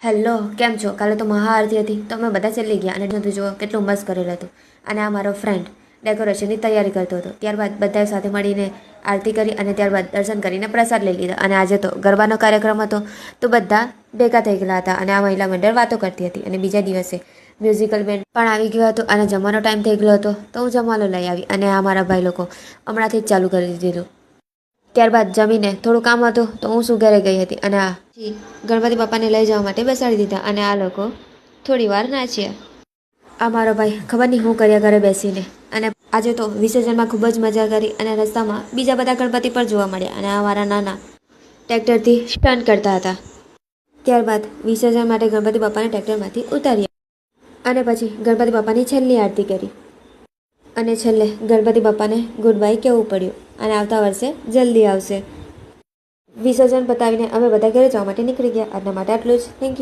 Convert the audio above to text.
Hello, કેમ છો? કાલે તો મહાઆરતી હતી તો અમે બધા ચાલી ગયા અને નતું જુઓ કેટલું મસ્ત કરેલું હતું. અને આ મારો ફ્રેન્ડ ડેકોરેશનની તૈયારી કરતો હતો. ત્યારબાદ બધાએ સાથે મળીને આરતી કરી અને ત્યારબાદ દર્શન કરીને પ્રસાદ લઈ લીધા. અને આજે તો ગરબાનો કાર્યક્રમ હતો તો બધા ભેગા થઈ ગયેલા હતા અને આ મહિલા મંડળ વાતો કરતી હતી. અને બીજા દિવસે મ્યુઝિકલ બેન્ડ પણ આવી ગયો હતો અને જમવાનો ટાઈમ થઈ ગયો હતો તો હું જમવાનું લઈ આવી અને આ મારા ભાઈ લોકો હમણાંથી જ ચાલુ કરી દીધું. ત્યારબાદ જમીને થોડું કામ હતું તો હું શું ઘરે ગઈ હતી અને આ ગણપતિ બાપાને લઈ જવા માટે બેસાડી દીધા અને આ લોકો થોડી વાર નાચ્યા. આ મારો ભાઈ ખબર નહીં હું કર્યા ઘરે બેસીને. અને આજે તો વિસર્જનમાં ખૂબ જ મજા કરી અને રસ્તામાં બીજા બધા ગણપતિ પણ જોવા મળ્યા અને આ મારા નાના ટ્રેક્ટરથી સ્ટન્ટ કરતા હતા. ત્યારબાદ વિસર્જન માટે ગણપતિ બાપાને ટ્રેક્ટરમાંથી ઉતાર્યા અને પછી ગણપતિ બાપાની છેલ્લી આરતી કરી અને છેલ્લે ગણપતિ બાપાને ગુડ બાય કહેવું પડ્યું અને આવતા વર્ષે જલ્દી આવશે. વિસર્જન પતાવીને અમે બધા ઘરે જવા માટે નીકળી ગયા. આજના માટે આટલું જ. Thank you.